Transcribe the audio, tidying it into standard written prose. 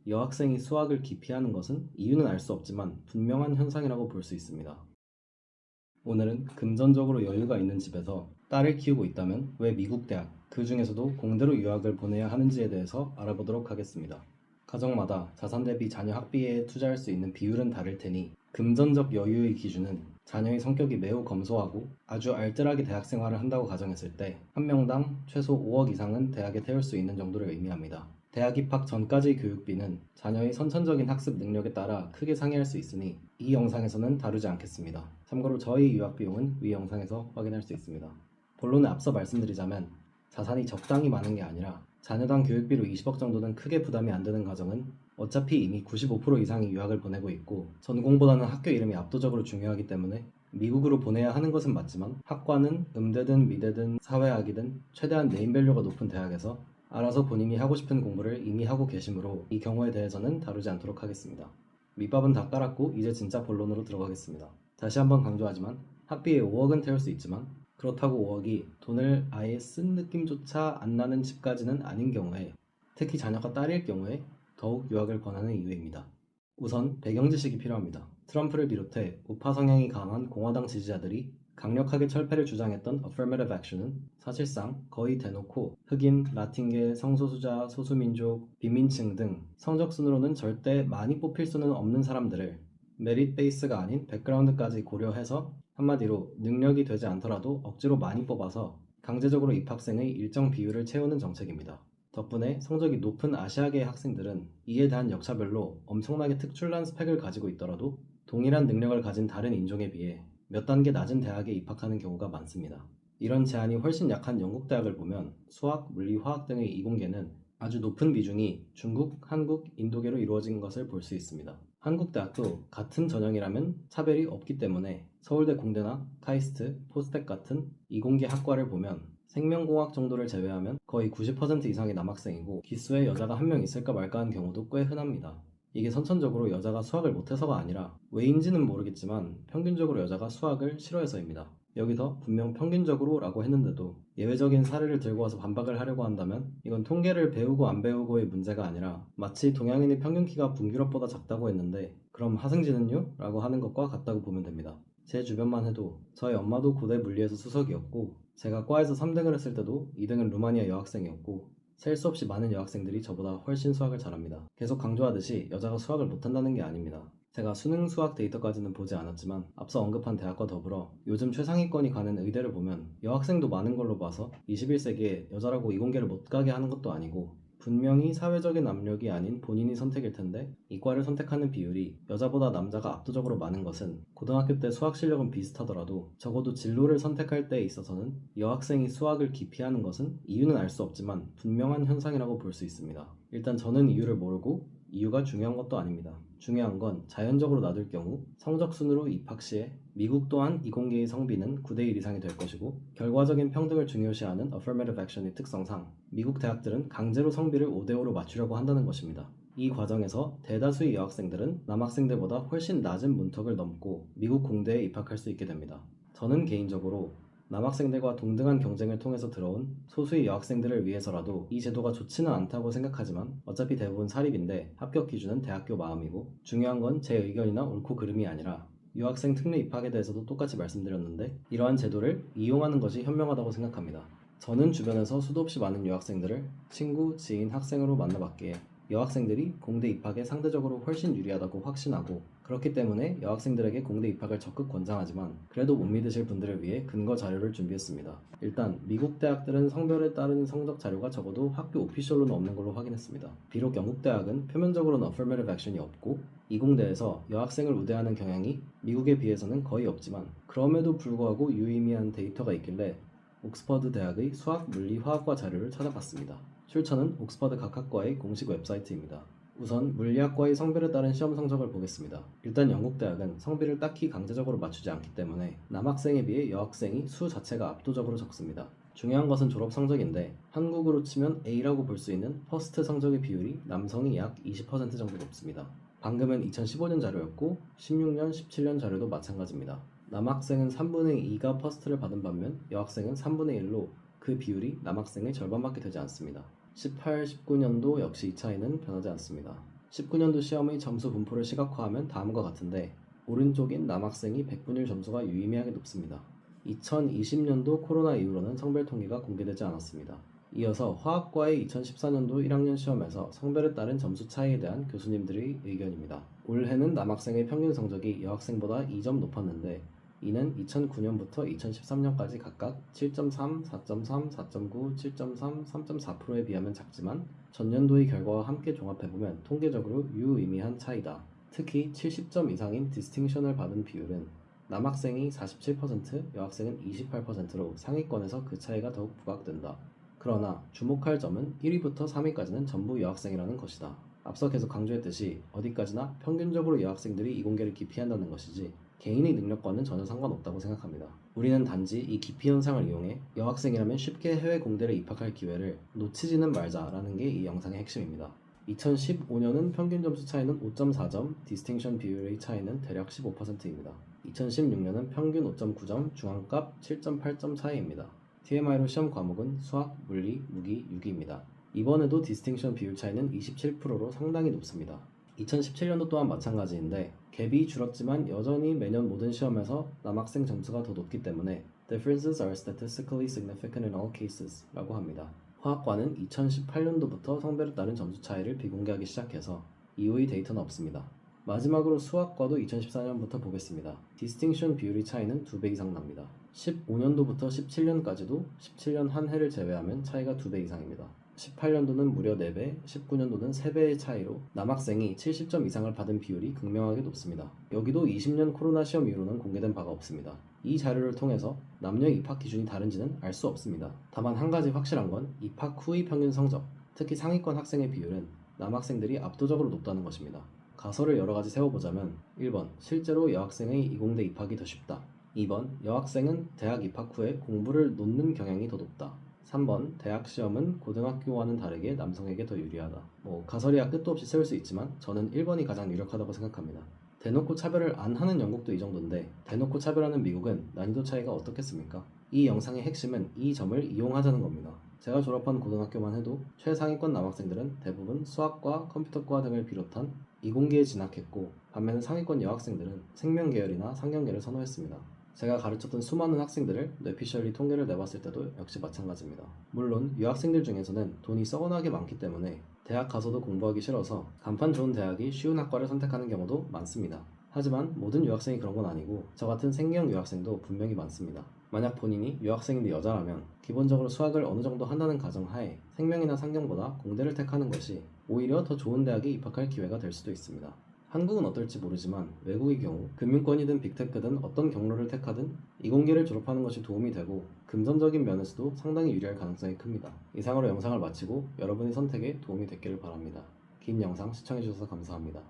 여학생이 수학을 기피하는 것은 이유는 알 수 없지만 분명한 현상이라고 볼 수 있습니다. 오늘은 금전적으로 여유가 있는 집에서 딸을 키우고 있다면 왜 미국 대학, 그 중에서도 공대로 유학을 보내야 하는지에 대해서 알아보도록 하겠습니다. 가정마다 자산 대비 자녀 학비에 투자할 수 있는 비율은 다를 테니 금전적 여유의 기준은 자녀의 성격이 매우 검소하고 아주 알뜰하게 대학 생활을 한다고 가정했을 때 한 명당 최소 5억 이상은 대학에 태울 수 있는 정도를 의미합니다. 대학 입학 전까지의 교육비는 자녀의 선천적인 학습 능력에 따라 크게 상이할 수 있으니 이 영상에서는 다루지 않겠습니다. 참고로 저희 유학 비용은 위 영상에서 확인할 수 있습니다. 본론에 앞서 말씀드리자면 자산이 적당히 많은 게 아니라 자녀당 교육비로 20억 정도는 크게 부담이 안 되는 가정은 어차피 이미 95% 이상이 유학을 보내고 있고 전공보다는 학교 이름이 압도적으로 중요하기 때문에 미국으로 보내야 하는 것은 맞지만 학과는 음대든 미대든 사회학이든 최대한 네임밸류가 높은 대학에서 알아서 본인이 하고 싶은 공부를 이미 하고 계시므로 이 경우에 대해서는 다루지 않도록 하겠습니다. 밑밥은 다 깔았고 이제 진짜 본론으로 들어가겠습니다. 다시 한번 강조하지만 학비에 5억은 태울 수 있지만 그렇다고 5억이 돈을 아예 쓴 느낌조차 안 나는 집까지는 아닌 경우에, 특히 자녀가 딸일 경우에 더욱 유학을 권하는 이유입니다. 우선 배경 지식이 필요합니다. 트럼프를 비롯해 우파 성향이 강한 공화당 지지자들이 강력하게 철폐를 주장했던 Affirmative Action은 사실상 거의 대놓고 흑인, 라틴계, 성소수자, 소수민족, 빈민층 등 성적 순으로는 절대 많이 뽑힐 수는 없는 사람들을 메릿 베이스가 아닌 백그라운드까지 고려해서 한마디로 능력이 되지 않더라도 억지로 많이 뽑아서 강제적으로 입학생의 일정 비율을 채우는 정책입니다. 덕분에 성적이 높은 아시아계 학생들은 이에 대한 역차별로 엄청나게 특출난 스펙을 가지고 있더라도 동일한 능력을 가진 다른 인종에 비해 몇 단계 낮은 대학에 입학하는 경우가 많습니다. 이런 제한이 훨씬 약한 영국 대학을 보면 수학, 물리, 화학 등의 이공계는 아주 높은 비중이 중국, 한국, 인도계로 이루어진 것을 볼 수 있습니다. 한국 대학도 같은 전형이라면 차별이 없기 때문에 서울대 공대나 카이스트, 포스텍 같은 이공계 학과를 보면 생명공학 정도를 제외하면 거의 90% 이상의 남학생이고 기수에 여자가 한 명 있을까 말까 하는 경우도 꽤 흔합니다. 이게 선천적으로 여자가 수학을 못해서가 아니라 왜인지는 모르겠지만 평균적으로 여자가 수학을 싫어해서입니다. 여기서 분명 평균적으로 라고 했는데도 예외적인 사례를 들고 와서 반박을 하려고 한다면 이건 통계를 배우고 안 배우고의 문제가 아니라 마치 동양인의 평균 키가 북유럽보다 작다고 했는데 그럼 하승진은요? 라고 하는 것과 같다고 보면 됩니다. 제 주변만 해도 저희 엄마도 고대 물리에서 수석이었고 제가 과에서 3등을 했을 때도 2등은 루마니아 여학생이었고 셀 수 없이 많은 여학생들이 저보다 훨씬 수학을 잘합니다. 계속 강조하듯이 여자가 수학을 못한다는 게 아닙니다. 제가 수능 수학 데이터까지는 보지 않았지만 앞서 언급한 대학과 더불어 요즘 최상위권이 가는 의대를 보면 여학생도 많은 걸로 봐서 21세기에 여자라고 이공계를 못 가게 하는 것도 아니고 분명히 사회적인 압력이 아닌 본인이 선택일 텐데 이과를 선택하는 비율이 여자보다 남자가 압도적으로 많은 것은 고등학교 때 수학 실력은 비슷하더라도 적어도 진로를 선택할 때에 있어서는 여학생이 수학을 기피하는 것은 이유는 알 수 없지만 분명한 현상이라고 볼 수 있습니다. 일단 저는 이유를 모르고 이유가 중요한 것도 아닙니다. 중요한 건 자연적으로 놔둘 경우 성적 순으로 입학 시에 미국 또한 이공계의 성비는 9대1 이상이 될 것이고 결과적인 평등을 중요시하는 Affirmative Action의 특성상 미국 대학들은 강제로 성비를 5대5로 맞추려고 한다는 것입니다. 이 과정에서 대다수의 여학생들은 남학생들보다 훨씬 낮은 문턱을 넘고 미국 공대에 입학할 수 있게 됩니다. 저는 개인적으로 남학생들과 동등한 경쟁을 통해서 들어온 소수의 여학생들을 위해서라도 이 제도가 좋지는 않다고 생각하지만 어차피 대부분 사립인데 합격 기준은 대학교 마음이고 중요한 건 제 의견이나 옳고 그름이 아니라 유학생 특례 입학에 대해서도 똑같이 말씀드렸는데 이러한 제도를 이용하는 것이 현명하다고 생각합니다. 저는 주변에서 수도 없이 많은 유학생들을 친구, 지인, 학생으로 만나봤기에 여학생들이 공대 입학에 상대적으로 훨씬 유리하다고 확신하고 그렇기 때문에 여학생들에게 공대 입학을 적극 권장하지만 그래도 못 믿으실 분들을 위해 근거 자료를 준비했습니다. 일단 미국 대학들은 성별에 따른 성적 자료가 적어도 학교 오피셜로는 없는 걸로 확인했습니다. 비록 영국 대학은 표면적으로는 Affirmative Action이 없고 이공대에서 여학생을 우대하는 경향이 미국에 비해서는 거의 없지만 그럼에도 불구하고 유의미한 데이터가 있길래 옥스퍼드 대학의 수학, 물리, 화학과 자료를 찾아봤습니다. 출처는 옥스퍼드 각 학과의 공식 웹사이트입니다. 우선 물리학과의 성별에 따른 시험 성적을 보겠습니다. 일단 영국 대학은 성비를 딱히 강제적으로 맞추지 않기 때문에 남학생에 비해 여학생이 수 자체가 압도적으로 적습니다. 중요한 것은 졸업 성적인데 한국으로 치면 A라고 볼 수 있는 퍼스트 성적의 비율이 남성이 약 20% 정도 높습니다. 방금은 2015년 자료였고 16년, 17년 자료도 마찬가지입니다. 남학생은 3분의 2가 퍼스트를 받은 반면 여학생은 3분의 1로 그 비율이 남학생의 절반밖에 되지 않습니다. 18, 19년도 역시 이 차이는 변하지 않습니다. 19년도 시험의 점수 분포를 시각화하면 다음과 같은데 오른쪽인 남학생이 100분율 점수가 유의미하게 높습니다. 2020년도 코로나 이후로는 성별 통계가 공개되지 않았습니다. 이어서 화학과의 2014년도 1학년 시험에서 성별에 따른 점수 차이에 대한 교수님들의 의견입니다. 올해는 남학생의 평균 성적이 여학생보다 2점 높았는데 이는 2009년부터 2013년까지 각각 7.3, 4.3, 4.9, 7.3, 3.4%에 비하면 작지만 전년도의 결과와 함께 종합해보면 통계적으로 유의미한 차이다. 특히 70점 이상인 디스팅션을 받은 비율은 남학생이 47%, 여학생은 28%로 상위권에서 그 차이가 더욱 부각된다. 그러나 주목할 점은 1위부터 3위까지는 전부 여학생이라는 것이다. 앞서 계속 강조했듯이 어디까지나 평균적으로 여학생들이 이공계를 기피한다는 것이지 개인의 능력과는 전혀 상관없다고 생각합니다. 우리는 단지 이 기피 현상을 이용해 여학생이라면 쉽게 해외 공대를 입학할 기회를 놓치지는 말자라는 게 이 영상의 핵심입니다. 2015년은 평균 점수 차이는 5.4점, 디스팅션 비율의 차이는 대략 15%입니다. 2016년은 평균 5.9점, 중앙값 7.8점 차이입니다. TMI로 시험 과목은 수학, 물리, 무기, 유기입니다. 이번에도 디스팅션 비율 차이는 27%로 상당히 높습니다. 2017년도 또한 마찬가지인데 갭이 줄었지만 여전히 매년 모든 시험에서 남학생 점수가 더 높기 때문에 Differences are statistically significant in all cases 라고 합니다. 화학과는 2018년도부터 성별에 따른 점수 차이를 비공개하기 시작해서 이후의 데이터는 없습니다. 마지막으로 수학과도 2014년부터 보겠습니다. 디스팅션 비율의 차이는 2배 이상 납니다. 15년도부터 17년까지도 17년 한 해를 제외하면 차이가 2배 이상입니다. 18년도는 무려 4배, 19년도는 3배의 차이로 남학생이 70점 이상을 받은 비율이 극명하게 높습니다. 여기도 20년 코로나 시험 이후로는 공개된 바가 없습니다. 이 자료를 통해서 남녀의 입학 기준이 다른지는 알 수 없습니다. 다만 한 가지 확실한 건 입학 후의 평균 성적, 특히 상위권 학생의 비율은 남학생들이 압도적으로 높다는 것입니다. 가설을 여러 가지 세워보자면 1번, 실제로 여학생의 이공대 입학이 더 쉽다. 2번, 여학생은 대학 입학 후에 공부를 놓는 경향이 더 높다. 3번, 대학 시험은 고등학교와는 다르게 남성에게 더 유리하다. 가설이야 끝도 없이 세울 수 있지만 저는 1번이 가장 유력하다고 생각합니다. 대놓고 차별을 안 하는 영국도 이 정도인데 대놓고 차별하는 미국은 난이도 차이가 어떻겠습니까? 이 영상의 핵심은 이 점을 이용하자는 겁니다. 제가 졸업한 고등학교만 해도 최상위권 남학생들은 대부분 수학과 컴퓨터과 등을 비롯한 이공계에 진학했고 반면에 상위권 여학생들은 생명계열이나 상경계를 선호했습니다. 제가 가르쳤던 수많은 학생들을 뇌피셜리 통계를 내봤을 때도 역시 마찬가지입니다. 물론 유학생들 중에서는 돈이 썩어나게 많기 때문에 대학 가서도 공부하기 싫어서 간판 좋은 대학이 쉬운 학과를 선택하는 경우도 많습니다. 하지만 모든 유학생이 그런 건 아니고 저 같은 생경 유학생도 분명히 많습니다. 만약 본인이 유학생인데 여자라면 기본적으로 수학을 어느 정도 한다는 가정하에 생명이나 상경보다 공대를 택하는 것이 오히려 더 좋은 대학에 입학할 기회가 될 수도 있습니다. 한국은 어떨지 모르지만 외국의 경우 금융권이든 빅테크든 어떤 경로를 택하든 이공계를 졸업하는 것이 도움이 되고 금전적인 면에서도 상당히 유리할 가능성이 큽니다. 이상으로 영상을 마치고 여러분의 선택에 도움이 됐기를 바랍니다. 긴 영상 시청해주셔서 감사합니다.